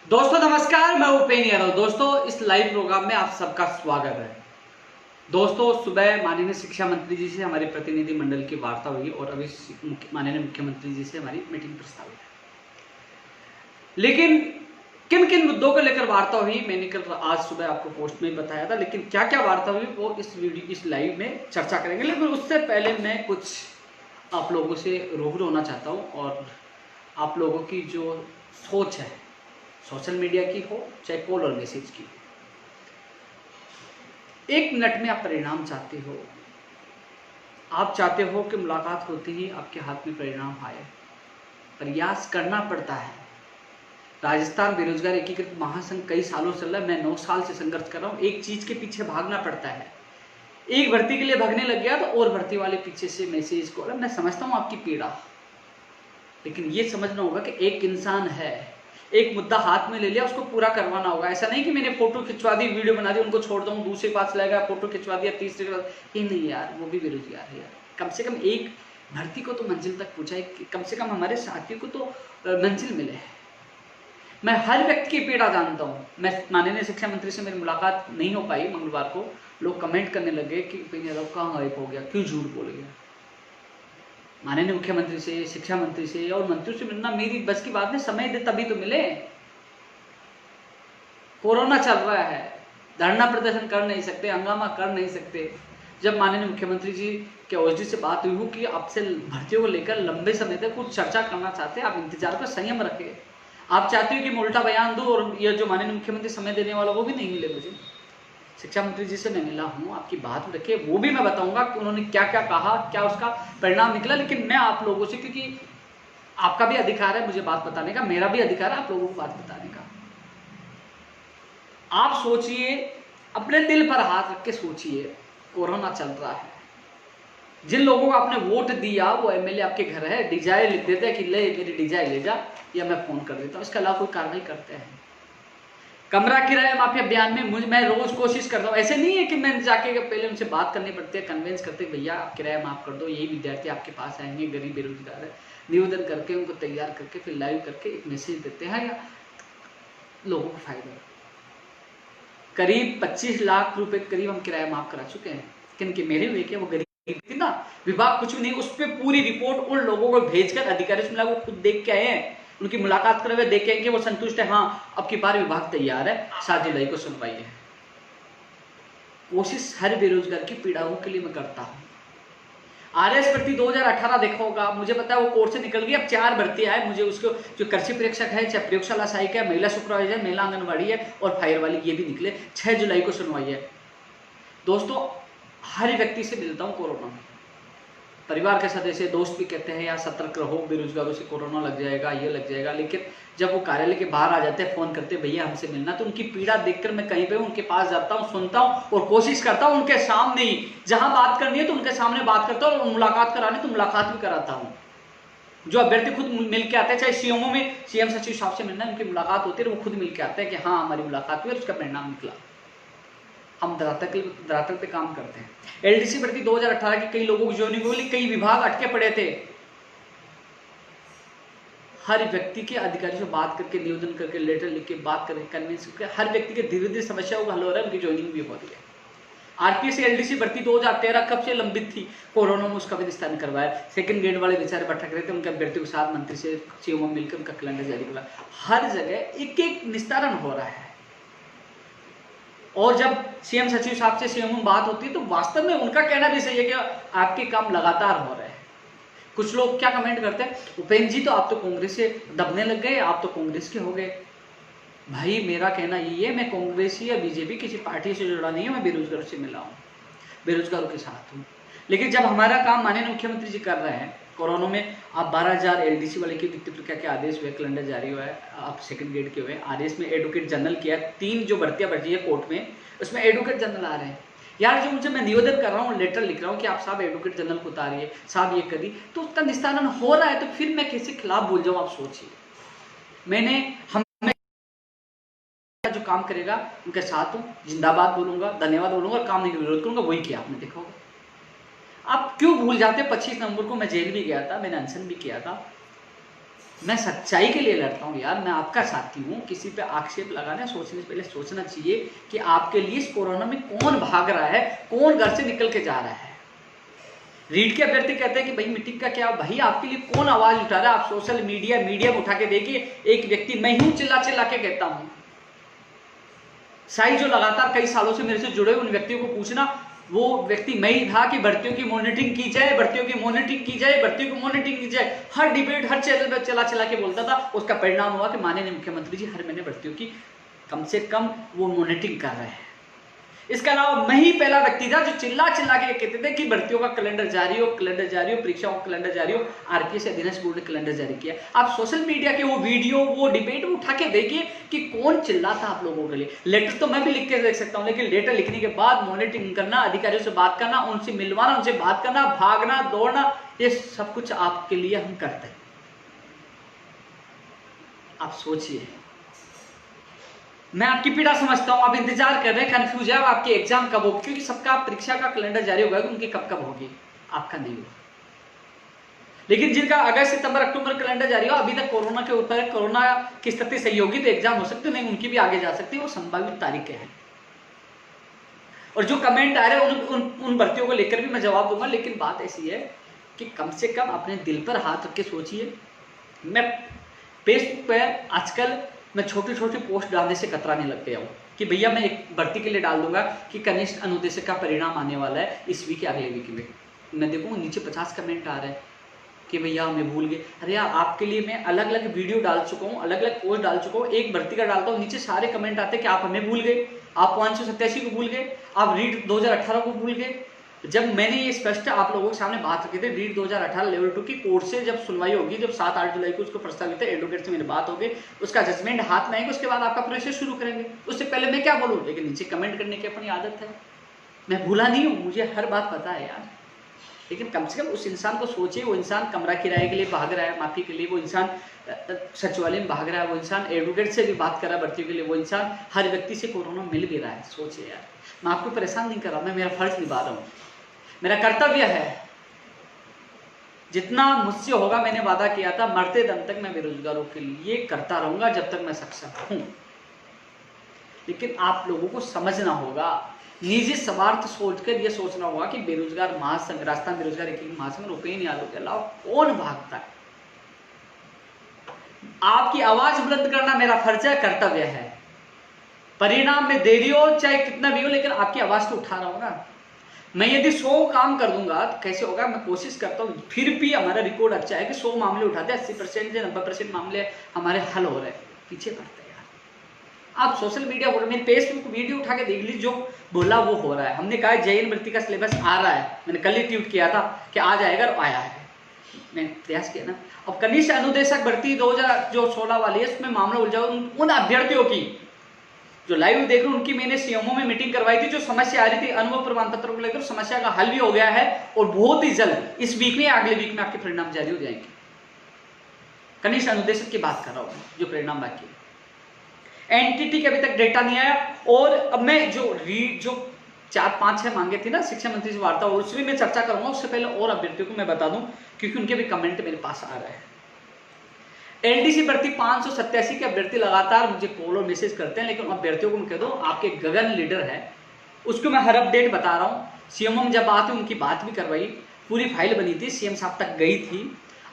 दोस्तों नमस्कार, मैं उपेंद्र यादव। दोस्तों इस लाइव प्रोग्राम में आप सबका स्वागत है। दोस्तों सुबह माननीय शिक्षा मंत्री जी से हमारे प्रतिनिधि मंडल की वार्ता हुई और अभी माननीय मुख्यमंत्री जी से हमारी मीटिंग प्रस्तावित है। लेकिन किन किन मुद्दों को लेकर वार्ता हुई मैंने कल आज सुबह आपको पोस्ट में बताया था, लेकिन क्या क्या वार्ता हुई वो इस लाइव में चर्चा करेंगे। लेकिन उससे पहले मैं कुछ आप लोगों से रूबरू होना चाहता हूँ और आप लोगों की जो सोच है, सोशल मीडिया की हो चाहे कॉल और मैसेज की, 1 मिनट में आप परिणाम चाहते हो। आप चाहते हो कि मुलाकात होते ही आपके हाथ में परिणाम आए। प्रयास करना पड़ता है। राजस्थान बेरोजगार एकीकृत महासंघ कई सालों से चल रहा है। मैं 9 साल से संघर्ष कर रहा हूँ। एक चीज के पीछे भागना पड़ता है। एक भर्ती के लिए भागने लग गया तो और भर्ती वाले पीछे से मैसेज कॉल। मैं समझता हूँ आपकी पीड़ा, लेकिन ये समझना होगा कि एक इंसान है, एक मुद्दा हाथ में ले लिया, उसको पूरा करवाना होगा। ऐसा नहीं कि मैंने फोटो खिंचवा दी, वीडियो बना दी, उनको छोड़ दूँ, दूसरे पास लगेगा, फोटो खिंचवा दिया, तीसरे के पास ही नहीं। यार वो भी बेरोजगार है यार। कम से कम एक भर्ती को तो मंजिल तक पहुंचाए, कम से कम हमारे साथियों को तो मंजिल मिले। मैं हर व्यक्ति की पीड़ा जानता हूँ। मैं माननीय शिक्षा मंत्री से मेरी मुलाकात नहीं हो पाई मंगलवार को। लोग कमेंट करने लगे कि उपेंद्र यादव कहाँ गायब हो गया, क्यों झूठ बोल गया। माननीय मुख्यमंत्री से, शिक्षा मंत्री से और मंत्रियों से मिलना मेरी बस की बात नहीं। समय दे तभी तो मिले। कोरोना चल रहा है, धरना प्रदर्शन कर नहीं सकते, हंगामा कर नहीं सकते। जब माननीय मुख्यमंत्री जी के ओएसडी से बात हुई हो कि आपसे भर्तियों को लेकर लंबे समय तक कुछ चर्चा करना चाहते हैं, आप इंतजार पर संयम रखें। आप चाहते हो कि मैं उल्टा बयान दूं और ये जो माननीय मुख्यमंत्री समय देने वाला वो भी नहीं मिले मुझे। शिक्षा मंत्री जी से मैं मिला हूँ, आपकी बात रखे, वो भी मैं बताऊंगा कि उन्होंने क्या क्या कहा, क्या उसका परिणाम निकला। लेकिन मैं आप लोगों से, क्योंकि आपका भी अधिकार है मुझे बात बताने का, मेरा भी अधिकार है आप लोगों को बात बताने का। आप सोचिए, अपने दिल पर हाथ रख के सोचिए। कोरोना चल रहा है, जिन लोगों को आपने वोट दिया वो एमएलए आपके घर है, डिजाइन लिख देते हैं कि ले मेरी डिजाइन ले जा, या मैं फोन कर देता हूँ। इसके अलावा कोई कार्रवाई करते हैं? कमरा किराया माफिया अभियान में मैं रोज कोशिश करता हूँ। ऐसे नहीं है कि मैं जाके पहले उनसे बात करनी पड़ती है, कन्विंस करते भैया आप किराया माफ कर दो, यही विद्यार्थी आपके पास आएंगे, गरीब बेरोजगार है, निवेदन करके उनको तैयार करके फिर लाइव करके एक मैसेज देते हैं या लोगों को फायदा। करीब 25 लाख रुपए करीब हम किराया माफ करा चुके हैं। किनके? मेरे हुए के, वो गरीब थी ना, विभाग कुछ नहीं, उस पर पूरी रिपोर्ट उन लोगों को भेजकर अधिकारी से मिला, वो खुद देख के आए हैं, उनकी मुलाकात करे हुए देख के आएंगे, वो संतुष्ट है, हाँ अब की बार विभाग तैयार है, 7 जुलाई को सुनवाई है। कोशिश हर बेरोजगार की पीड़ाओं के लिए मैं करता हूं। आरएस भर्ती 2018 देखा होगा, मुझे पता है वो कोर्स से निकल गई। अब 4 भर्ती आए, मुझे उसको जो कृषि प्रेक्षक है, चाहे प्रयोगशाला सहायक है, महिला सुपरवाइजर, महिला आंगनबाड़ी है और फायर वाली, ये भी निकले। 6 जुलाई को सुनवाई है। दोस्तों हर व्यक्ति से मिलता हूँ कोरोना में, परिवार के सदस्य, दोस्त भी कहते हैं यार सतर्क रहो, बेरोजगारों से कोरोना लग जाएगा, ये लग जाएगा। लेकिन जब वो कार्यालय के बाहर आ जाते हैं, फोन करते हैं भैया हमसे मिलना, तो उनकी पीड़ा देखकर मैं कहीं पे उनके पास जाता हूँ, सुनता हूँ और कोशिश करता हूँ उनके सामने ही, जहां बात करनी है तो उनके सामने बात करता हूँ, और मुलाकात करानी तो मुलाकात भी कराता हूँ। जो अभ्यर्थी खुद मिल के आते हैं, चाहे सीएमओ में सीएम सचिव साहब से मिलना है, उनकी मुलाकात होती है, वो खुद मिल के आते हैं कि हाँ हमारी मुलाकात हुई और उसका परिणाम निकला। हम धरातल पे काम करते हैं। एलडीसी भर्ती 2018 की कई लोगों की ज्वाइनिंग हुई, कई विभाग अटके पड़े थे। हर व्यक्ति के अधिकारी से बात करके, निवेदन करके, लेटर लिख के, बात करके, कन्विंस करके, हर व्यक्ति के धीरे धीरे समस्याओं का हल हो रहा है, उनकी ज्वाइनिंग भी हो रही है। आरपीएस एलडीसी भर्ती 2013 कब से लंबित थी, कोरोना में उसका भी निस्तारण करवाया। सेकंड ग्रेड वाले बेचारे भटक रहे थे, उनके अभ्यर्थी के साथ मंत्री से, सीएमओ मिलकर उनका कैलेंडर जारी करा। हर जगह एक एक निस्तारण हो रहा है। और जब सीएम सचिव साहब से सीएमओ में बात होती है तो वास्तव में उनका कहना भी सही है कि आपके काम लगातार हो रहे हैं। कुछ लोग क्या कमेंट करते हैं, उपेंद्र जी तो आप तो कांग्रेस से दबने लग गए, आप तो कांग्रेस के हो गए। भाई मेरा कहना यही है, मैं कांग्रेसी या बीजेपी किसी पार्टी से जुड़ा नहीं है, मैं बेरोजगारों से मिला हूँ, बेरोजगारों के साथ हूँ। लेकिन जब हमारा काम माननीय मुख्यमंत्री जी कर रहे हैं, कोरोना में आप 12,000 एलडीसी वाले की नियुक्ति प्रक्रिया के आदेश हुए, कैलेंडर जारी हुआ है, आप सेकंड ग्रेड के हुए, आदेश में एडवोकेट जनरल किया, 3 जो भर्तियां बढ़ी है कोर्ट में, उसमें एडवोकेट जनरल आ रहे हैं। यार जो उनसे मैं निवेदन कर रहा हूँ, लेटर लिख रहा हूँ कि आप साहब एडवोकेट जनरल को उतारिए, साहब ये करिए, तो उसका निस्तारण हो रहा है, तो फिर मैं किसी खिलाफ बोल जाऊँ? आप सोचिए। मैंने हम जो काम करेगा उनके साथ हूँ, जिंदाबाद बोलूंगा, धन्यवाद बोलूंगा, और काम नहीं विरोध करूंगा। वही किया आपने, देखा होगा। आप क्यों भूल जाते? 25 नवंबर को मैं जेल भी गया था, मैंने अनशन भी किया था। मैं सच्चाई के लिए लड़ता हूँ यार, मैं आपका साथी हूँ। किसी पे आक्षेप लगाना सोचने से पहले सोचना चाहिए कि आपके लिए इस कोरोना में कौन भाग रहा है, कौन घर से निकल के जा रहा है। रीड के अभ्यर्थी कहते हैं कि भाई मीटिंग का क्या, भाई आपके लिए कौन आवाज उठा रहा है। आप सोशल मीडिया में उठा के देखिए, एक व्यक्ति मैं हूं चिल्ला चिल्ला के कहता हूं। साई जो लगातार कई सालों से मेरे से जुड़े उन व्यक्तियों को पूछना, वो व्यक्ति मैं ही था कि भर्तियों की मॉनिटरिंग की जाए, भर्तियों की मॉनिटरिंग की जाए, भर्तियों की मॉनिटरिंग की जाए। हर डिबेट हर चैनल पर चला चला के बोलता था। उसका परिणाम हुआ कि माननीय मुख्यमंत्री जी हर महीने भर्तियों की कम से कम वो मॉनिटरिंग कर रहे हैं। इसके अलावा मैं ही पहला व्यक्ति था जो चिल्ला चिल्ला के कहते थे कि भर्तियों का कैलेंडर जारी हो, कैलेंडर जारी हो, परीक्षाओं का कैलेंडर जारी हो। आरपीएस अधीनस्थ बोर्ड ने कैलेंडर जारी किया। आप सोशल मीडिया के वो वीडियो, वो डिबेट उठा के देखिए कि कौन चिल्लाता आप लोगों के लिए। लेटर तो मैं भी लिख के देख सकता हूं, लेकिन लेटर लिखने के बाद मॉनिटरिंग करना, अधिकारियों से बात करना, उनसे मिलवाना, उनसे बात करना, भागना दौड़ना, ये सब कुछ आपके लिए हम करते हैं। आप सोचिए, मैं आपकी पीड़ा समझता हूं। आप इंतजार कर रहे हैं, कंफ्यूज है, आपकी एग्जाम कब होगी, क्योंकि सबका परीक्षा का कैलेंडर जारी होगा, उनकी कब कब होगी, आपका नहीं होगा। लेकिन जिनका अगस्त सितंबर अक्टूबर कैलेंडर जारी हो, अभी तक कोरोना के ऊपर है, कोरोना की स्थिति सही होगी तो एग्जाम हो सकते नहीं, उनकी भी आगे जा सकती है, वो संभावित तारीखें हैं। और जो कमेंट आ रहे हैं उन भर्तियों को लेकर भी मैं जवाब दूंगा। लेकिन बात ऐसी है कि कम से कम अपने दिल पर हाथ रख के सोचिए। मैं फेसबुक पर आजकल मैं छोटी छोटी पोस्ट डालने से कतराने लग गया हूँ कि भैया मैं एक भर्ती के लिए डाल दूंगा कि कनिष्ठ अनुदेशक का परिणाम आने वाला है इस वीक या अगले वीक में। मैं देखूँ नीचे 50 कमेंट आ रहे हैं कि भैया हमें भूल गए। अरे यार, आपके लिए मैं अलग अलग वीडियो डाल चुका हूँ, अलग अलग पोस्ट डाल चुका हूँ। एक भर्ती का डालता हूँ, नीचे सारे कमेंट आते हैं कि आप हमें भूल गए, आप 587 को भूल गए, आप रीट 2018 को भूल गए। जब मैंने ये स्पष्ट आप लोगों के सामने बात रखी थी, रीट 2018 लेवल 2 की कोर्ट से जब सुनवाई होगी, जब 7-8 जुलाई को उसको प्रस्तावित है, एडवोकेट से मेरी बात होगी, उसका जजमेंट हाथ में आएगा, उसके बाद आपका प्रोसेस शुरू करेंगे। उससे पहले मैं क्या बोलूँ, लेकिन नीचे कमेंट करने की अपनी आदत है। मैं भूला नहीं हूँ, मुझे हर बात पता है यार। लेकिन कम से कम उस इंसान को सोचिए, वो इंसान कमरा किराए के लिए भाग रहा है, माफी के लिए, वो इंसान सचिवालय में भाग रहा है, वो इंसान एडवोकेट से भी बात कर रहा है भर्ती के लिए, वो इंसान हर व्यक्ति से कोरोना मिल भी रहा है। सोचिए यार, मैं आपको परेशान नहीं कर रहा, मैं मेरा फर्ज निभा रहा हूँ, मेरा कर्तव्य है। जितना मुझसे होगा, मैंने वादा किया था मरते दम तक मैं बेरोजगारों के लिए करता रहूंगा जब तक मैं सक्षम हूं। लेकिन आप लोगों को समझना होगा, निजी स्वार्थ सोचकर यह सोचना होगा कि बेरोजगार महासंघ, राजस्थान बेरोजगार एक महासंघ, रुपये यादव के अलावा कौन भागता है। आपकी आवाज बुलंद करना मेरा फर्ज है, कर्तव्य है। परिणाम में देरी हो चाहे कितना भी हो, लेकिन आपकी आवाज तो उठा रहा हूं ना। मैं यदि 100 काम कर दूंगा तो कैसे होगा, मैं कोशिश करता हूँ, फिर भी हमारा रिकॉर्ड अच्छा है कि 100 मामले उठाते हैं, 80% या 90% मामले हमारे हल हो रहे हैं, पीछे पड़ते हैं यार। आप सोशल मीडिया बोलो, मेरे फेसबुक वीडियो उठा के देख लीजिए, जो बोला वो हो रहा है। हमने कहा जैन भर्ती का सिलेबस आ रहा है, मैंने कल ही ट्वीट किया था कि आ जाएगा, और आया है, मैं प्रयास किया ना। अब कनिष्ठ अनुदेशक भर्ती 2016 वाली है, उसमें मामला उलझा उन अभ्यर्थियों की जो लाइव देख रहे हैं, उनकी मैंने सीएमओ में मीटिंग करवाई थी। जो समस्या आ रही थी अनुभव प्रमाण पत्रों को लेकर, समस्या का हल भी हो गया है, और बहुत ही जल्द इस वीक में अगले वीक में आपके परिणाम जारी हो जाएंगे। कनिष्ठ अनुदेशक की बात कर रहा हूं, जो परिणाम बाकी है। एनटीटी के अभी तक डेटा नहीं आया। और अब मैं जो 4-5-6 मांगे थी ना शिक्षा मंत्री से वार्ता, और उसमें मैं चर्चा करूंगा। उससे पहले और अभ्यर्थियों को मैं बता दूं, क्योंकि उनके भी कमेंट मेरे पास आ रहे हैं। एलडीसी भर्ती 587 के अभ्यर्थी लगातार मुझे कॉल और मैसेज करते हैं, लेकिन अभ्यर्थियों को मैं कह दूं, आपके गगन लीडर है, उसको मैं हर अपडेट बता रहा हूं। सीएमओ में जब बात हुई, उनकी बात भी करवाई, पूरी फाइल बनी थी, सीएम साहब तक गई थी।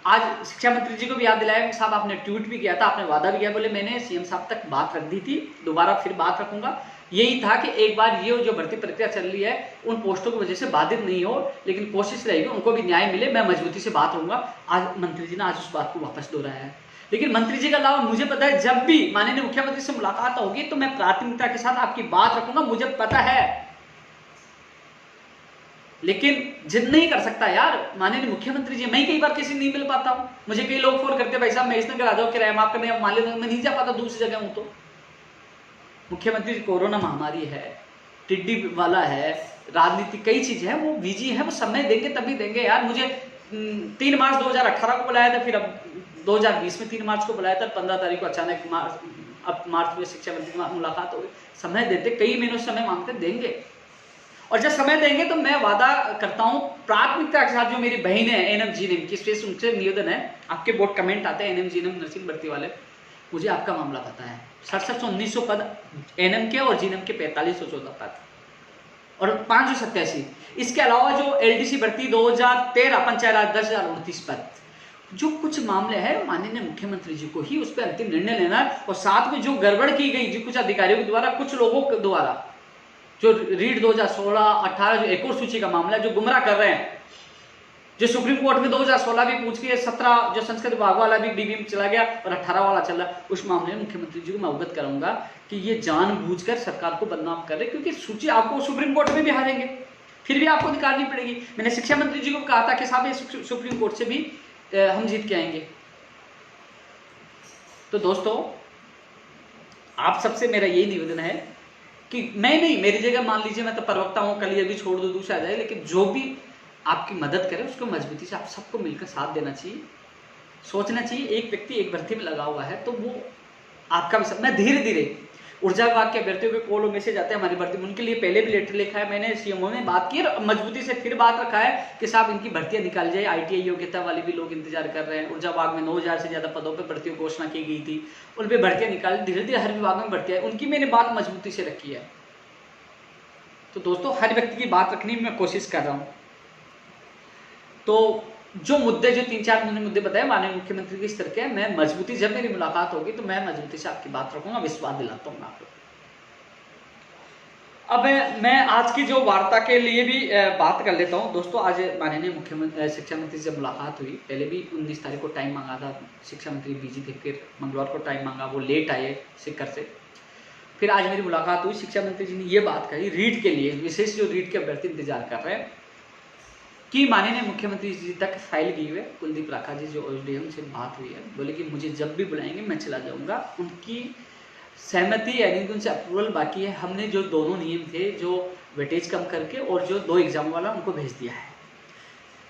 आज शिक्षा मंत्री जी को भी याद दिलाया, साहब आपने ट्वीट भी किया था, आपने वादा भी किया, बोले मैंने सीएम साहब तक बात रख दी थी, दोबारा फिर बात रखूंगा। यही था कि एक बार ये जो भर्ती प्रक्रिया चल रही है उन पोस्टों की वजह से बाधित नहीं हो, लेकिन कोशिश रहेगी उनको भी न्याय मिले, मैं मजबूती से बात रहूंगा। आज मंत्री जी ने आज उस बात को वापस दोहराया है। लेकिन मंत्री जी के अलावा मुझे पता है, जब भी माननीय मुख्यमंत्री से मुलाकात होगी तो मैं प्राथमिकता के साथ आपकी बात रखूंगा, मुझे पता है। लेकिन जिद नहीं कर सकता यार माननीय मुख्यमंत्री जी, मैं कई बार किसी नहीं मिल पाता हूं। मुझे कई लोग फोन करते, भाई साहब मैं इसनगर आ जाओ, किराया माफ करने, मान लो मैं नहीं जा पाता, दूसरी जगह हूं। तो मुख्यमंत्री कोरोना महामारी है, टिड्डी वाला है, राजनीति कई चीजें हैं, वो बिजी है, वो समय देंगे तभी देंगे यार। मुझे 3 मार्च 2018 को बुलाया था, फिर अब 2020 में 3 मार्च को बुलाया था, 15 तारीख को अचानक मार्च में शिक्षा मंत्री की मुलाकात हो गई। समय देते, कई महीनों से समय मांगते, देंगे। और जब समय देंगे तो मैं वादा करता हूं प्राथमिकता के साथ जो मेरी बहन है एनएम जीएनएम की स्पेस, उनसे निवेदन है, आपके बहुत कमेंट आते हैं एनएम जीएनएम नर्सिंग भर्ती वाले, मुझे आपका मामला पता है। 6719 पद एनएम के और जीएनएम के 4514 पद और 587। इसके अलावा जो एलडीसी भर्ती 2013 पंचायत राज 10,029 पद, जो कुछ मामले हैं माननीय मुख्यमंत्री जी को ही उस पर अंतिम निर्णय लेना है। और साथ में जो गड़बड़ की गई जो कुछ अधिकारियों के द्वारा, कुछ लोगों के द्वारा, जो रीड 2016-18 जो एक और सूची का मामला है, जो गुमराह कर रहे हैं, जो सुप्रीम कोर्ट में 2016 भी पूछ के 17 जो संस्कृत विभाग वाला भी डीबी में चला गया और 18 वाला चल रहा, उस मामले में मुख्यमंत्री जी को मैं अवगत कराऊंगा कि ये जानबूझकर सरकार को बदनाम कर रहे, क्योंकि सूची आपको सुप्रीम कोर्ट में भी हारेंगे, फिर भी आपको निकालनी पड़ेगी। मैंने शिक्षा मंत्री जी को कहा था कि साहब ये सुप्रीम कोर्ट से भी हम जीत के आएंगे। तो दोस्तों, आप सबसे मेरा यही निवेदन है कि मैं नहीं, मेरी जगह मान लीजिए मैं तो प्रवक्ता हूं, कल ये भी छोड़ दो, दूसरा आ जाए, लेकिन जो भी आपकी मदद करे उसको मजबूती से आप सबको मिलकर साथ देना चाहिए। सोचना चाहिए एक व्यक्ति एक भर्ती में लगा हुआ है तो वो आपका भी सब। मैं धीरे धीरे ऊर्जा विभाग के अभ्यर्थियों के कॉल और मैसेज आते हैं हमारी भर्ती में, उनके लिए पहले भी लेटर लिखा है मैंने, सीएमओ ने बात की और मजबूती से फिर बात रखा है कि साहब इनकी भर्तियां निकाल जाए। आईटीआई योग्यता वाले भी लोग इंतजार कर रहे हैं। ऊर्जा विभाग में 9000 से ज्यादा पदों पर भर्तियों की घोषणा की गई थी, उन पर भर्तियां निकाल, धीरे धीरे हर विभाग में भर्तियां, उनकी मैंने बात मजबूती से रखी है। तो दोस्तों, हर व्यक्ति की बात रखने की मैं कोशिश कर रहा हूँ। तो जो मुद्दे, जो 3-4 मुद्दे बताए माननीय मुख्यमंत्री के स्तर के, मैं मजबूती, जब मेरी मुलाकात होगी तो मैं मजबूती से आपकी बात रखूंगा, विश्वास दिलाता हूँ आपको। अब मैं आज की जो वार्ता के लिए भी बात कर लेता हूँ। दोस्तों, आज माननीय मुख्यमंत्री शिक्षा मंत्री से मुलाकात हुई। पहले भी 19 तारीख को टाइम मांगा था, शिक्षा मंत्री बिजी थे, फिर मंगलवार को टाइम मांगा, वो लेट आए सिक्कर से। फिर आज मेरी मुलाकात हुई, शिक्षा मंत्री जी ने ये बात कही रीट के लिए, विशेष जो रीट के अभ्यर्थी इंतजार कर रहे हैं, कि माननीय मुख्यमंत्री जी तक फाइल गई हुई है। कुलदीप राठा जी जो OSDM से बात हुई है, बोले कि मुझे जब भी बुलाएंगे मैं चला जाऊंगा। उनकी सहमति यानी कि उनसे अप्रूवल बाकी है। हमने जो दोनों नियम थे, जो वेटेज कम करके और जो 2 एग्जाम वाला, उनको भेज दिया है।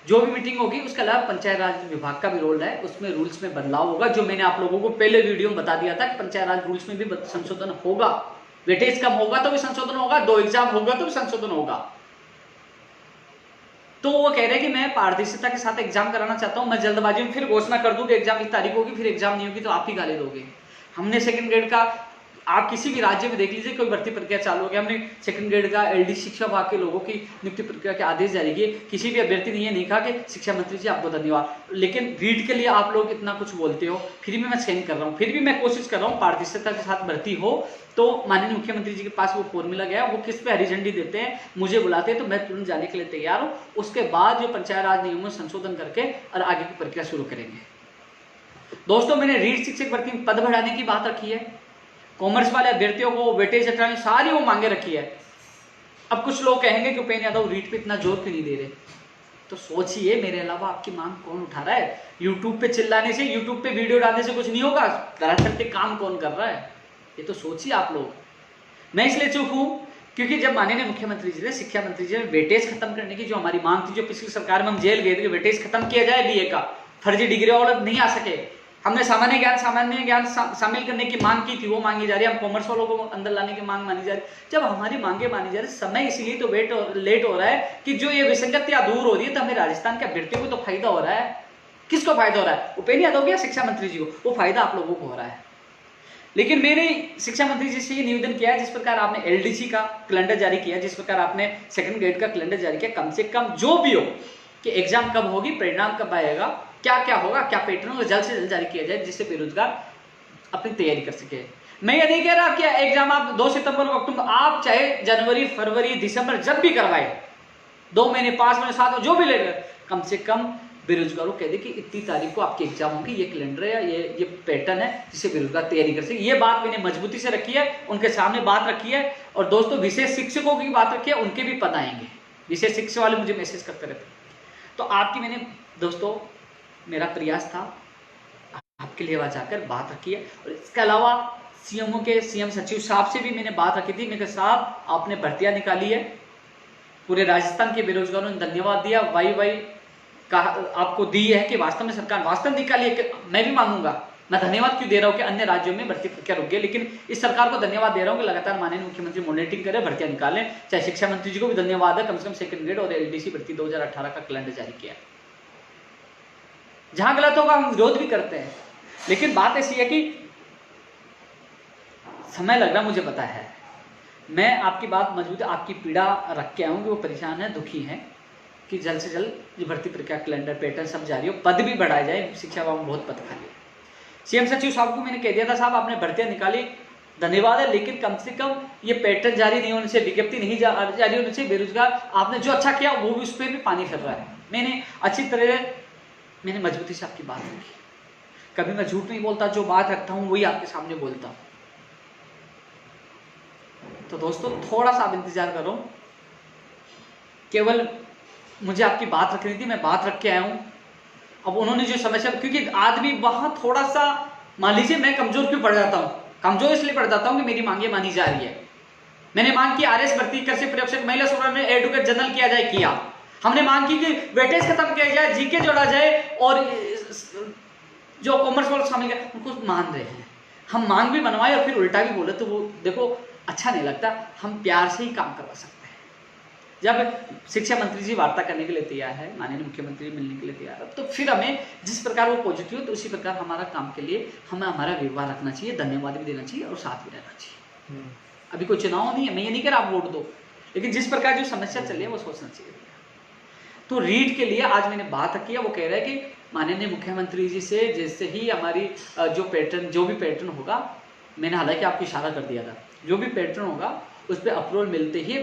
जो भी मीटिंग होगी उसके अलावा पंचायत राज विभाग का भी रोल है, उसमें रूल्स में बदलाव होगा। जो मैंने आप लोगों को पहले वीडियो में बता दिया था कि पंचायत राज रूल्स में भी संशोधन होगा। वेटेज कम होगा तो भी संशोधन होगा, 2 एग्जाम होगा तो भी संशोधन होगा। तो वो कह रहे हैं कि मैं पारदर्शिता के साथ एग्जाम कराना चाहता हूं, मैं जल्दबाजी में फिर घोषणा कर दूं कि एग्जाम इस तारीख होगी, फिर एग्जाम नहीं होगी तो आप ही गाली दोगे। हमने सेकंड ग्रेड का, आप किसी भी राज्य में देख लीजिए, कोई भर्ती प्रक्रिया चालू हो गया, हमने सेकंड ग्रेड का LD शिक्षा विभाग के लोगों की नियुक्ति प्रक्रिया के आदेश जारी किए। किसी भी अभ्यर्थी ने ये नहीं कहा कि शिक्षा मंत्री जी आपको धन्यवाद, लेकिन रीट के लिए आप लोग इतना कुछ बोलते हो। फिर भी मैं सहन कर रहा हूँ, फिर भी मैं कोशिश कर रहा हूँ पारदर्शिता के साथ भर्ती हो। तो माननीय मुख्यमंत्री जी के पास वो फॉर्मूला गया, वो किस पे हरी झंडी देते हैं, मुझे बुलाते हैं तो मैं तुरंत जाने के लिए तैयार हूँ। उसके बाद जो पंचायत राज नियमों में संशोधन करके और आगे की प्रक्रिया शुरू करेंगे। दोस्तों, मैंने रीट शिक्षक भर्ती में पद बढ़ाने की बात रखी है, कॉमर्स वाले अभ्यर्थियों को वेटेज हटाने, सारी वो मांगे रखी है। अब कुछ लोग कहेंगे कि उपेंद्र यादव रीट पे इतना जोर क्यों नहीं दे रहे, तो सोचिए मेरे अलावा आपकी मांग कौन उठा रहा है। यूट्यूब पे चिल्लाने से, यूट्यूब पे वीडियो डालने से कुछ नहीं होगा, दरअसल पे काम कौन कर रहा है, ये तो सोचिए आप लोग। मैं इसलिए चुप हूं क्योंकि जब माननीय मुख्यमंत्री जी ने, शिक्षा मंत्री जी ने वेटेज खत्म करने की जो हमारी मांग थी, जो पिछली सरकार में हम जेल गए थे, वेटेज खत्म किया जाए बीए का, फर्जी डिग्री वाले नहीं आ सके, हमने सामान्य ज्ञान शामिल करने की मांग की थी, वो मांगी जा रही है। हम कॉमर्स वालों को अंदर लाने की मांग मानी जा रही है। जब हमारी मांगे मानी जा रही है, समय इसीलिए तो लेट हो रहा है कि जो ये विसंगतियां दूर हो रही है, तो हमें राजस्थान के अभ्यर्थियों को तो फायदा हो रहा है। किसको फायदा हो रहा है? उपेंद्र यादव या शिक्षा मंत्री जी को? वो फायदा आप लोगों को हो रहा है। लेकिन मैंने शिक्षा मंत्री जी से ये निवेदन किया है, जिस प्रकार आपने LDC का कैलेंडर जारी किया, जिस प्रकार आपने सेकंड ग्रेड का कैलेंडर जारी किया, कम से कम जो भी हो कि एग्जाम कब होगी, परिणाम कब आएगा, क्या क्या होगा, क्या पैटर्न होगा, जल्द से जल्द जारी किया जाए, जिससे बेरोजगार अपनी तैयारी कर सके। मैं ये नहीं कह रहा कि एग्जाम आप 2 सितंबर को, अक्टूबर, आप चाहे जनवरी, फरवरी, दिसंबर जब भी करवाए, 2 महीने, 5 महीने, 7 महीने, जो भी लेकर, कम से कम बेरोजगारों कह दे कि इतनी तारीख को आपके एग्जाम होंगे, ये कैलेंडर है, ये पैटर्न है, जिससे बेरोजगार तैयारी कर सके। ये बात मैंने मजबूती से रखी है, उनके सामने बात रखी है। और दोस्तों, विशेष शिक्षकों की बात रखी है, उनके भी पद आएंगे। विशेष शिक्षक वाले मुझे मैसेज करते रहते, तो आपकी मैंने दोस्तों, मेरा प्रयास था आपके लिए आवाज आकर बात रखी है। और इसके अलावा CMO के CM सचिव साहब से भी मैंने बात रखी थी। मैंने कहा साहब, आपने भर्तियां निकाली है, पूरे राजस्थान के बेरोजगारों ने धन्यवाद दिया, वाई का आपको दी है कि वास्तव में सरकार वास्तव निकाली है। मैं भी मांगूंगा मैं धन्यवाद क्यों दे रहा हूँ कि अन्य राज्यों में भर्ती प्रक्रिया रुक गई, लेकिन इस सरकार को धन्यवाद दे रहा हूँ कि लगातार माननीय मुख्यमंत्री मॉनिटरिंग करें, भर्तियां निकालें। चाहे शिक्षा मंत्री जी को भी धन्यवाद है, कम से कम सेकंड ग्रेड और एलडीसी भर्ती 2018 का कैलेंडर जारी किया। जहां गलत होगा हम विरोध भी करते हैं, लेकिन बात ऐसी है कि समय लग रहा, मुझे पता है। मैं आपकी बात मजबूत है, आपकी पीड़ा रख के आऊंगी, वो परेशान है, दुखी है कि जल्द से जल्द ये भर्ती प्रक्रिया कैलेंडर पैटर्न सब जारी हो, पद भी बढ़ाए जाए। शिक्षा विभाग में बहुत पद खाली है। सीएम सचिव साहब को मैंने कह दिया था, साहब आपने भर्तियां निकाली, धन्यवाद है, लेकिन कम से कम ये पैटर्न जारी नहीं होने से, विज्ञप्ति नहीं जारी होने से बेरोजगार आपने जो अच्छा किया वो भी उस पर भी पानी फिर रहा है। मैंने अच्छी तरह मजबूती से आपकी बात रखी, कभी मैं झूठ नहीं बोलता, जो बात रखता हूं वही आपके सामने बोलता हूं। तो दोस्तों थोड़ा सा आप इंतजार करो, केवल मुझे आपकी बात रखनी थी, मैं बात रख के आया हूं। अब उन्होंने जो समस्या, क्योंकि आदमी वहां थोड़ा सा, मान लीजिए मैं कमजोर क्यों पड़ जाता हूं, कमजोर इसलिए पड़ जाता हूं कि मेरी मांगे मानी जा रही है। मैंने मांग की आरएस भर्ती, कृषि प्रशिक्षक, महिला सुरक्षा में एडवोकेट जनरल किया जाए, किया। हमने मांग की कि वेटेज खत्म किया जाए, जीके जोड़ा जाए और जो कॉमर्स वाले शामिल किया, उनको मान रहे हैं। हम मांग भी बनवाए और फिर उल्टा भी बोले, तो वो देखो अच्छा नहीं लगता। हम प्यार से ही काम करवा सकते हैं। जब शिक्षा मंत्री जी वार्ता करने के लिए तैयार है, माननीय मुख्यमंत्री मिलने के लिए तैयार है, तो फिर हमें जिस प्रकार वो पॉजिटिव हो, तो उसी प्रकार हमारा काम के लिए हमें हमारा व्यवहार रखना चाहिए, धन्यवाद भी देना चाहिए और साथ भी रहना चाहिए। अभी कोई चुनाव नहीं है, मैं ये नहीं कह रहा आप वोट दो, लेकिन जिस प्रकार जो समस्या चल रही है वो सोचना चाहिए। तो रीट के लिए आज मैंने बात की है, वो कह रहा है कि माननीय मुख्यमंत्री जी से जैसे ही हमारी जो भी पैटर्न होगा, मैंने हालांकि आपको इशारा कर दिया था, जो भी पैटर्न होगा उस पर अप्रूवल मिलते ही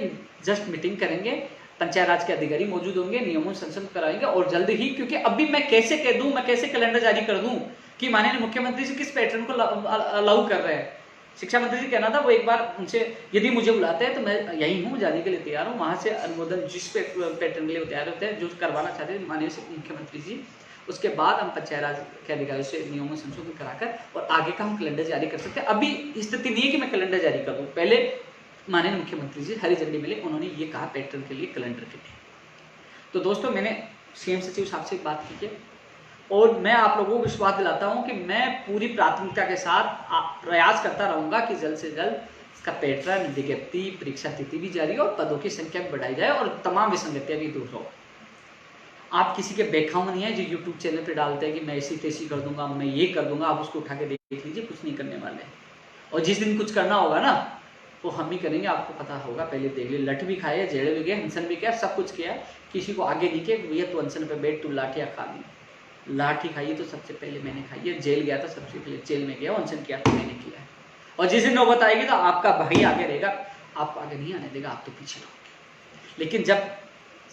जस्ट मीटिंग करेंगे, पंचायत राज के अधिकारी मौजूद होंगे, नियमों संशोधन कराएंगे और जल्द ही, क्योंकि अभी मैं कैसे कह दूं, मैं कैसे कैलेंडर जारी कर दूं कि माननीय मुख्यमंत्री जी किस पैटर्न को अलाउ कर रहे हैं। शिक्षा मंत्री जी कहना था, वो एक बार उनसे यदि मुझे बुलाते हैं तो मैं यही हूँ, जाने के लिए तैयार हूँ, वहां से अनुमोदन जिस पैटर्न के लिए तैयार होते हैं, जो करवाना चाहते हैं माननीय मुख्यमंत्री जी, उसके बाद हम पंचायत राज के अधिकारियों से नियमों में संशोधन कराकर और आगे का हम कैलेंडर जारी कर सकते हैं। अभी स्थिति नहीं है कि मैं कैलेंडर जारी कर दूं, पहले माननीय मुख्यमंत्री जी हरी झंडी मिले, उन्होंने ये कहा पैटर्न के लिए, कैलेंडर के लिए। तो दोस्तों मैंने सीएम सचिव साहब से बात की है और मैं आप लोगों को विश्वास दिलाता हूं कि मैं पूरी प्राथमिकता के साथ प्रयास करता रहूंगा कि जल्द से जल्द इसका पैटर्न, विज्ञप्ति, परीक्षा तिथि भी जारी हो और पदों की संख्या भी बढ़ाई जाए और तमाम विसंगतियां भी दूर हो। आप किसी के बेखाम नहीं है जो यूट्यूब चैनल पर डालते हैं कि मैं ऐसी तैसी कर दूंगा, मैं ये कर दूंगा, आप उसको उठा के देख लीजिए, कुछ नहीं करने वाले। और जिस दिन कुछ करना होगा ना, वो हम ही करेंगे, आपको पता होगा, पहले देख लीजिए। लठ भी खाए, जेड़ भी गए, अनशन भी किया, सब कुछ किया, किसी को आगे नहीं किया भैया तो अनशन पे बैठ, तू लाठियाँ खा ली। लाठी खाई तो सबसे पहले मैंने खाई है, जेल गया था सबसे पहले, जेल में गया, अनशन किया तो मैंने किया है। और जिस दिन नौबत आएगी तो आपका भाई आगे रहेगा, आपको आगे नहीं आने देगा, आप तो पीछे रहोगे। लेकिन जब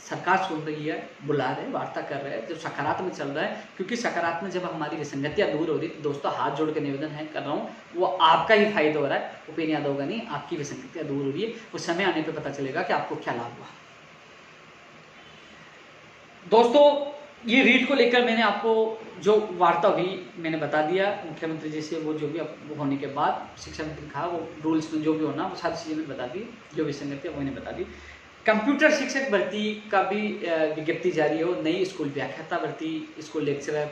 सरकार सुन रही है, बुला रहे, वार्ता कर रहे हैं, जब सकारात्मक चल रहा है, क्योंकि सकारात्मक जब हमारी विसंगतियां दूर हो रही, तो दोस्तों हाथ जोड़ के निवेदन है कर रहा हूँ, वो आपका ही फायदा हो रहा है, उपेन्द्र यादव का नहीं, आपकी विसंगतियां दूर हो रही है। वो समय आने पे पता चलेगा कि आपको क्या लाभ हुआ। दोस्तों ये रीट को लेकर मैंने आपको जो वार्ता हुई मैंने बता दिया मुख्यमंत्री जी से, वो जो भी होने के बाद शिक्षा मंत्री कहा वो रूल्स में जो भी होना वो सारी चीज़ें मैंने बता दी, जो विसंगतियां वो मैंने बता दी। कंप्यूटर शिक्षक भर्ती का भी विज्ञप्ति जारी हो, नई स्कूल व्याख्याता भर्ती, स्कूल लेक्चरर।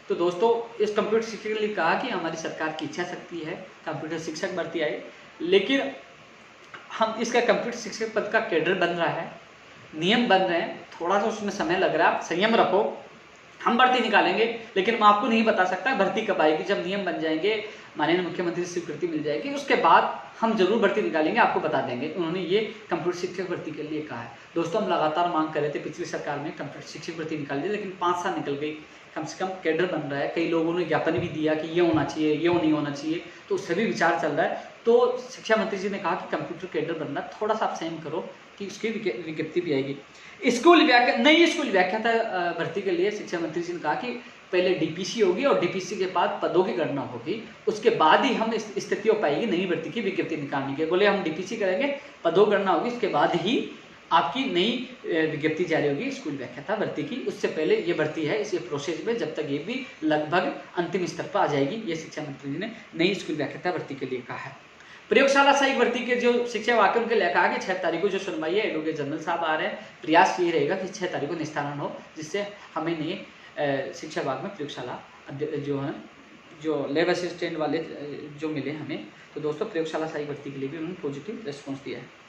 तो दोस्तों इस कंप्यूटर शिक्षक के लिए कहा कि हमारी सरकार की इच्छा शक्ति है कंप्यूटर शिक्षक भर्ती आई, लेकिन हम इसका कंप्यूटर शिक्षक पद का कैडर बन रहा है, नियम बन रहे हैं, थोड़ा सा उसमें समय लग रहा है, आप संयम रखो, हम भर्ती निकालेंगे, लेकिन मैं आपको नहीं बता सकता भर्ती कब आएगी। जब नियम बन जाएंगे, माननीय मुख्यमंत्री से स्वीकृति मिल जाएगी, उसके बाद हम जरूर भर्ती निकालेंगे, आपको बता देंगे। उन्होंने ये कंप्यूटर शिक्षक भर्ती के लिए कहा है। दोस्तों हम लगातार मांग कर रहे थे पिछली सरकार में कंप्यूटर शिक्षक भर्ती निकाल दी, लेकिन 5 साल निकल गई, कम से कम कैडर बन रहा है। कई लोगों ने ज्ञापन भी दिया कि ये होना चाहिए, ये नहीं होना चाहिए, तो सभी विचार चल रहा है। तो शिक्षा मंत्री जी ने कहा कि कंप्यूटर कैडर बनना, थोड़ा सा आप सहन करो कि उसकी विज्ञप्ति भी आएगी। नई स्कूल व्याख्याता भर्ती के लिए शिक्षा मंत्री जी ने कहा कि पहले डीपीसी होगी और डीपीसी के बाद पदों की गणना होगी, उसके बाद ही हम स्थिति हो पाएगी नई भर्ती की विज्ञप्ति निकालने के। बोले हम डीपीसी करेंगे, पदों गणना होगी, उसके बाद ही आपकी नई विज्ञप्ति जारी होगी स्कूल व्याख्याता भर्ती की। उससे पहले ये भर्ती है, इस प्रोसेस में जब तक ये भी लगभग अंतिम स्तर पर आ जाएगी। ये शिक्षा मंत्री जी ने नई स्कूल व्याख्याता भर्ती के लिए कहा है। प्रयोगशाला सहायक भर्ती के जो शिक्षा वाक्य उनके लिए कहा कि 6 तारीख को जो सुनवाई है, एडवोकेट जनरल साहब आ रहे हैं, प्रयास ये रहेगा कि 6 तारीख को निस्तारण हो, जिससे हमें नए शिक्षा विभाग में प्रयोगशाला जो है जो लैब असिस्टेंट वाले जो मिले हमें, तो दोस्तों प्रयोगशाला सहायक भर्ती के लिए भी उन्होंने पॉजिटिव रिस्पॉन्स दिया है।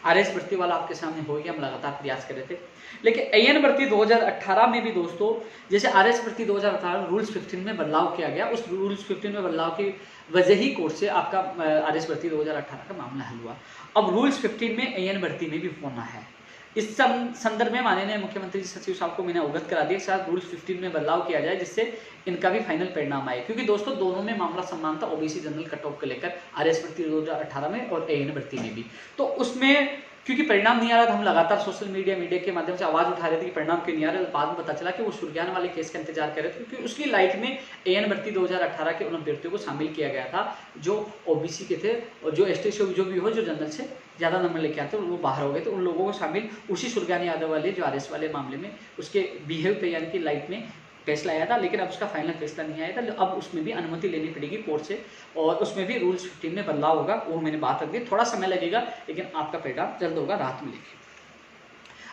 आरएस भर्ती वाला आपके सामने हो गया, हम लगातार प्रयास कर रहे थे। लेकिन एएन भर्ती 2018 में भी दोस्तों, जैसे आरएस भर्ती 2018 रूल्स 15 में बदलाव किया गया, उस रूल्स 15 में बदलाव की वजह ही कोर्ट से आपका आरएस भर्ती 2018 का मामला हल हुआ। अब रूल्स 15 में एएन भर्ती में भी होना है। इस संदर्भ में माननीय मुख्यमंत्री सचिव साहब को मैंने अवगत करा दिया, साथ रूल्स 15 में बदलाव किया जाए जिससे इनका भी फाइनल परिणाम आए, क्योंकि दोस्तों दोनों में मामला समान था, ओबीसी जनरल कट ऑफ को लेकर आरएस भर्ती 2018 में और एएन भर्ती में भी। तो उसमें क्योंकि परिणाम नहीं आ रहा था, हम लगातार सोशल मीडिया के माध्यम से आवाज उठा रहे थे कि परिणाम क्यों नहीं आ रहा। बाद में पता चला कि वो सुरग्यान वाले केस का इंतजार कर रहे थे, क्योंकि उसकी लाइट में एएन भर्ती 2018 के उन अभ्यर्थियों को शामिल किया गया था जो ओबीसी के थे और जो एसटी जो भी हो, जो जनरल से ज़्यादा नंबर लेके आते वो बाहर हो गए, तो उन लोगों को शामिल उसी सुरग्यान यादव वाले जो आरएस वाले मामले में उसके बिहेव पे यानी कि लाइट में फैसला आया था। लेकिन अब उसका फाइनल फैसला नहीं आया था, अब उसमें भी अनुमति लेनी पड़ेगी कोर्ट से और उसमें भी रूल्स 15 में बदलाव होगा। वो मैंने बात रख दी, थोड़ा समय लगेगा लेकिन आपका परिणाम जल्द होगा, राहत मिलेगी।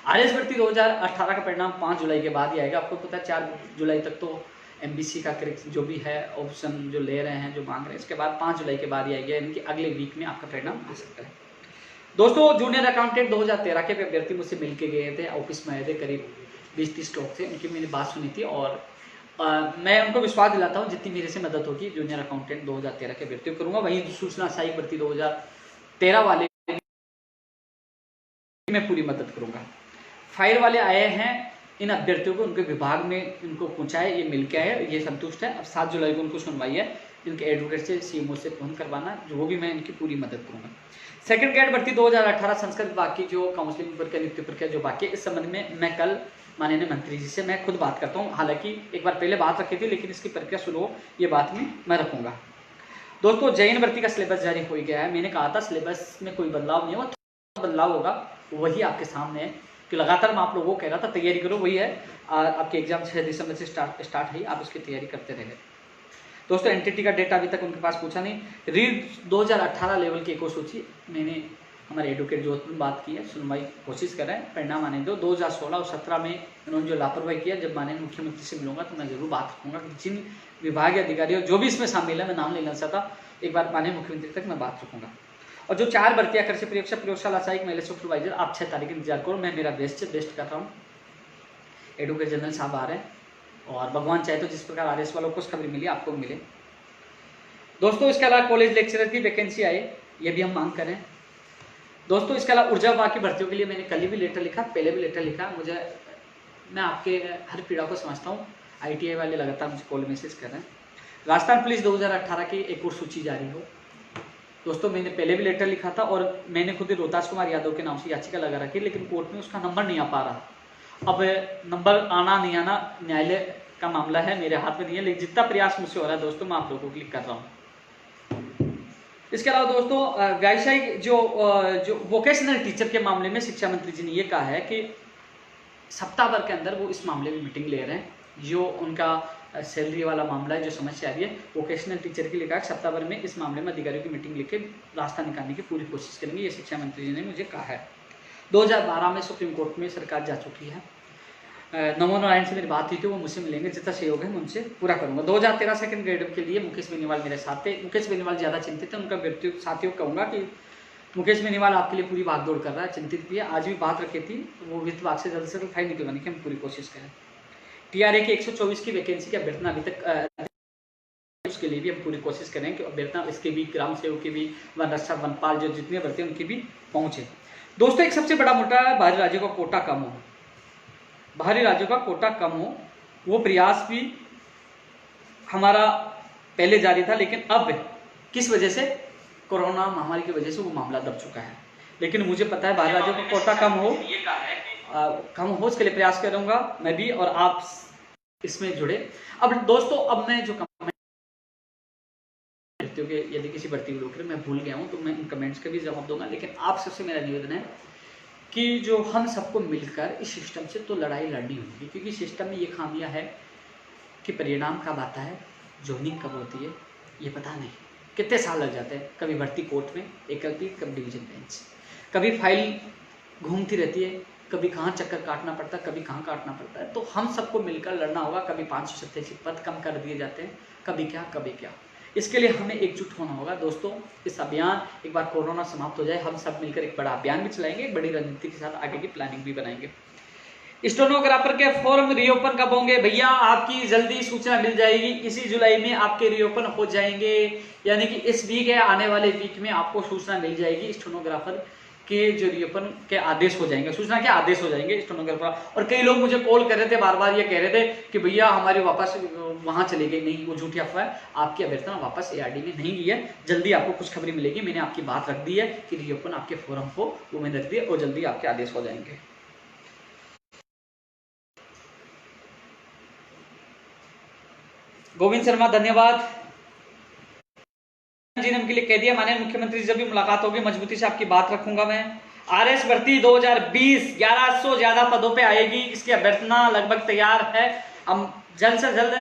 आरएस भर्ती 2018 का परिणाम 5 जुलाई के बाद ही आएगा। आपको पता है 4 जुलाई तक तो एमबीसी का जो भी है ऑप्शन जो ले रहे हैं, जो मांग रहे हैं, इसके बाद 5 जुलाई के बाद ही आएगा, यानी कि अगले वीक में आपका परिणाम आ सकता है। दोस्तों जूनियर अकाउंटेंट 2013 के अभ्यर्थी मुझसे मिल के गए थे, ऑफिस में आए थे, करीब 20-30 लोग थे, उनकी मैंने बात सुनी थी और मैं उनको विश्वास दिलाता हूँ जितनी मेरे से मदद होगी जूनियर अकाउंटेंट 2013 के अभ्यर्थियों करूँगा। वहीं सूचना सहायक भर्ती 2013 वाले मैं पूरी मदद करूँगा। फाइल वाले आए हैं, इन अभ्यर्थियों को उनके विभाग में इनको पहुँचाए, ये मिल के आए, ये संतुष्ट है। अब 7 जुलाई को उनको सुनवाई है, इनके एडवोकेट से सीएमओ से फोन करवाना, जो वो भी मैं इनकी पूरी मदद करूँगा। सेकंड ग्रेड भर्ती 2018 संस्कृत विभाग की जो काउंसलिंग प्रक्रिया, नियुक्ति प्रक्रिया जो बाकी है, इस संबंध में मैं कल माननीय मंत्री जी से मैं खुद बात करता हूँ। हालांकि एक बार पहले बात रखी थी, लेकिन इसकी प्रक्रिया शुरू हो ये बात में मैं रखूँगा। दोस्तों जैन भर्ती का सिलेबस जारी हो गया है। मैंने कहा था सिलेबस में कोई बदलाव नहीं होगा, थोड़ा बदलाव होगा, वही आपके सामने है कि लगातार मैं आप लोगों को कह रहा था तैयारी करो, वही है। आपके एग्जाम 6 दिसंबर से स्टार्ट है, आप उसकी तैयारी करते रहे। दोस्तों एनटीटी का डेटा अभी तक उनके पास पूछा नहीं। रीड 2018 लेवल की एक और सूची मैंने हमारे एडवोकेट जोधपुर बात की है, सुनवाई कोशिश कर रहे हैं, परिणाम आने दो। 2016 और 17 में इन्होंने जो लापरवाही किया, जब माननीय मुख्यमंत्री से मिलूंगा तो मैं जरूर बात रखूंगा कि जिन विभागीय अधिकारियों जो भी इसमें शामिल है, मैं नाम लेना चाहता, एक बार माननीय मुख्यमंत्री तक मैं बात रखूंगा। और जो 4 भर्तियां कृषि प्रयोगशाला सहायक महिला सुपरवाइजर, आप 6 तारीख इंतजार करो, मैं मेरा बेस्ट कर रहा हूँ। एडवोकेट जनरल साहब आ रहे हैं और भगवान चाहे तो जिस प्रकार आरएस वालों को खबर मिली आपको मिले। दोस्तों इसके अलावा कॉलेज लेक्चरर की वैकेंसी आई, ये भी हम मांग करें। दोस्तों इसके अलावा ऊर्जा विभाग की भर्तियों के लिए मैंने कल भी लेटर लिखा, पहले भी लेटर लिखा। मैं आपके हर पीड़ा को समझता हूँ। आईटीआई वाले लगातार मुझे कॉल मैसेज कर रहे हैं। राजस्थान पुलिस 2018 की एक और सूची जारी हो। दोस्तों मैंने पहले भी लेटर लिखा था और मैंने खुद ही रोहतास कुमार यादव के नाम से याचिका लगा रखी, लेकिन कोर्ट में उसका नंबर नहीं आ पा रहा। अब नंबर आना नहीं आना न्यायालय का मामला है, मेरे हाथ में नहीं है, लेकिन जितना प्रयास मुझसे हो रहा है दोस्तों मैं आप लोगों के लिए कर रहा हूँ। इसके अलावा दोस्तों व्यावसायिक जो वोकेशनल टीचर के मामले में शिक्षा मंत्री जी ने ये कहा है कि सप्ताह भर के अंदर वो इस मामले में मीटिंग ले रहे हैं। जो उनका सैलरी वाला मामला है, जो समस्या आ रही है वोकेशनल टीचर के लिए, कहा सप्ताह भर में इस मामले में अधिकारियों की मीटिंग लेके रास्ता निकालने की पूरी कोशिश करेंगे, ये शिक्षा मंत्री जी ने मुझे कहा है। 2012 में सुप्रीम कोर्ट में सरकार जा चुकी है। नमो नारायण से मेरी बात हुई थी, वो मुझसे मिलेंगे, जितना सहयोग है मैं उनसे पूरा करूंगा। 2013 सेकंड ग्रेड के लिए मुकेश बेनीवाल मेरे साथ थे। मुकेश बेनीवाल ज़्यादा चिंतित है, उनका व्यक्ति साथियों को कहूँगा कि मुकेश बेनीवाल आपके लिए पूरी भागदौड़ कर रहा है, चिंतित भी है। आज भी बात रखी थी, वो वित्त विभाग से जल्द से जल्द फाइल निकलवाने की हम पूरी कोशिश करें। टीआरए की 124 की वैकेंसी की अभ्यर्थना अभी तक, उसके लिए भी हम पूरी कोशिश करें कि अभ्यर्थना इसके भी, ग्राम सेवक की भी, वन रक्षक वनपाल जो जितने भर्ती हैं उनकी भी पहुँचे। दोस्तों एक सबसे बड़ा मुद्दा है बाहरी राज्यों का कोटा कम हो। बाहरी राज्यों का कोटा कम हो, वो प्रयास भी हमारा पहले जारी था, लेकिन अब किस वजह से, कोरोना महामारी की वजह से वो मामला दब चुका है। लेकिन मुझे पता है बाहरी राज्यों का कोटा कम हो उसके लिए प्रयास करूंगा मैं भी, और आप इसमें जुड़े। अब दोस्तों अब मैं जो कमेंट यदि किसी भर्ती को लेकर मैं भूल गया हूं तो मैं इन कमेंट्स का भी जवाब दूंगा, लेकिन आप सबसे मेरा निवेदन है कि जो हम सबको मिलकर इस सिस्टम से तो लड़ाई लड़नी होगी, क्योंकि सिस्टम में ये खामियां है कि परिणाम कब आता है, जॉइनिंग कब होती है, ये पता नहीं, कितने साल लग जाते हैं। कभी भर्ती कोर्ट में एकलपीठ, कभी डिवीजन बेंच, कभी फाइल घूमती रहती है, कभी कहाँ चक्कर काटना पड़ता है, कभी कहाँ काटना पड़ता है। तो हम सबको मिलकर लड़ना होगा। कभी 587 पद कम कर दिए जाते हैं, कभी क्या। इसके लिए हमें एकजुट होना होगा दोस्तों। इस अभियान, एक बार कोरोना समाप्त हो जाए, हम सब मिलकर एक बड़ा अभियान भी चलाएंगे, एक बड़ी रणनीति के साथ आगे की प्लानिंग भी बनाएंगे। स्टेनोग्राफर के फॉर्म रीओपन कब होंगे? भैया आपकी जल्दी सूचना मिल जाएगी। इसी जुलाई में आपके रीओपन हो जाएंगे, यानी कि इस वीक है, आने वाले वीक में आपको सूचना मिल जाएगी। स्टेनोग्राफर के जो रीओपन के आदेश हो जाएंगे, सूचना के आदेश हो जाएंगे स्टेनोग्राफर। और कई लोग मुझे कॉल कर रहे थे, बार बार ये कह रहे थे कि भैया हमारी वापस वहां चले गई। नहीं, वो झूठी अफवाह है। आपकी अभ्यर्थना वापस ARD में नहीं गई है। जल्दी आपको खुशखबरी मिलेगी। मैंने आपकी बात रख दी है कि रीओपन आपके फॉर्म को वो मैंने रख दिया और जल्दी आपके आदेश हो जाएंगे। गोविंद शर्मा धन्यवाद। जी ने उनके लिए कह दिया, माननीय मुख्यमंत्री जब भी मुलाकात होगी मजबूती से आपकी बात रखूंगा मैं। RS भर्ती 2020 1100 ज्यादा पदों पे आएगी। इसकी अभ्यर्थना लगभग तैयार है। हम जल्द से जल्द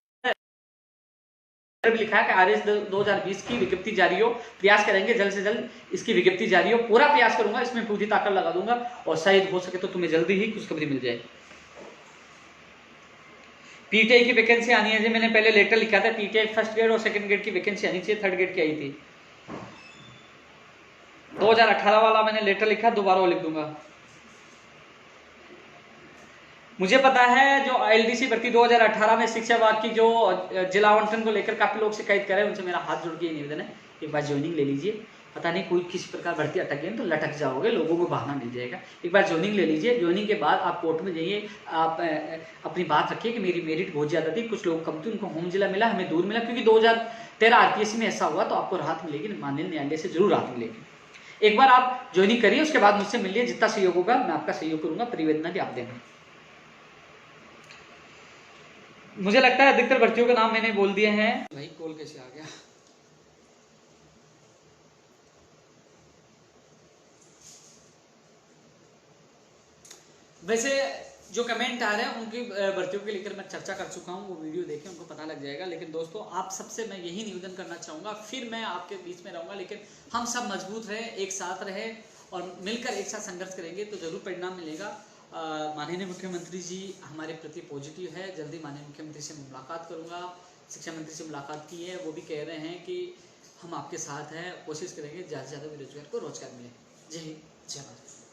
लिखा है कि RS 2020 की विज्ञप्ति जारी हो। प्रयास करेंगे जल्द से जल्द इसकी विज्ञप्ति जारी हो। पूरा प्रयास करूंगा, इसमें पूरी ताकत लगा दूंगा और शायद हो सके तो तुम्हें जल्दी ही खुशखबरी मिल जाए। PTI की वैकेंसी आनी है जी। मैंने पहले लेटर लिखा था, PTI फर्स्ट ग्रेड और सेकंड ग्रेड की वैकेंसी आनी चाहिए। थर्ड ग्रेड की आई थी 2018 वाला, मैंने लेटर लिखा, दोबारा वो लिख दूंगा। मुझे पता है जो LDC भर्ती 2018 में शिक्षा विभाग की जो जिला आवंटन को लेकर काफी लोग शिकायत कर रहे हैं, उनसे मेरा हाथ जोड़ के निवेदन है, एक बार ज्वाइनिंग ले लीजिए। पता नहीं कोई किसी प्रकार भर्ती अटक गई तो लटक जाओगे, लोगों को बहाना मिल जाएगा। एक बार ज्वाइनिंग ले लीजिए। ज्वाइनिंग के बाद आप कोर्ट में जाइए, आप अपनी बात रखिए कि मेरी मेरिट बहुत ज्यादा थी, कुछ लोग कम थे, उनको होम जिला मिला, हमें दूर मिला। क्योंकि 2013 RPSC में ऐसा हुआ, तो आपको राहत मिलेगी, माननीय न्यायालय से जरूर राहत मिलेगी। एक बार आप ज्वाइनिंग करिए, उसके बाद मुझसे मिलिए। जितना सहयोग होगा मैं आपका सहयोग करूंगा, परिवेदना भी आप देना। मुझे लगता है अधिकतर भर्तियों के नाम मैंने बोल दिए हैं। भाई कॉल कैसे आ गया? वैसे जो कमेंट आ रहे हैं उनकी भर्तियों के लेकर मैं चर्चा कर चुका हूं, वो वीडियो देखें, उनको पता लग जाएगा। लेकिन दोस्तों आप सबसे मैं यही निवेदन करना चाहूंगा, फिर मैं आपके बीच में रहूंगा, लेकिन हम सब मजबूत रहे, एक साथ रहे और मिलकर एक साथ संघर्ष करेंगे तो जरूर परिणाम मिलेगा। माननीय मुख्यमंत्री जी हमारे प्रति पॉजिटिव है। जल्दी माननीय मुख्यमंत्री से मुलाकात करूंगा। शिक्षा मंत्री से मुलाकात की है, वो भी कह रहे हैं कि हम आपके साथ हैं, कोशिश करेंगे ज़्यादा से ज़्यादा बेरोजगार को रोजगार मिले। जय हिंद, जय भारत।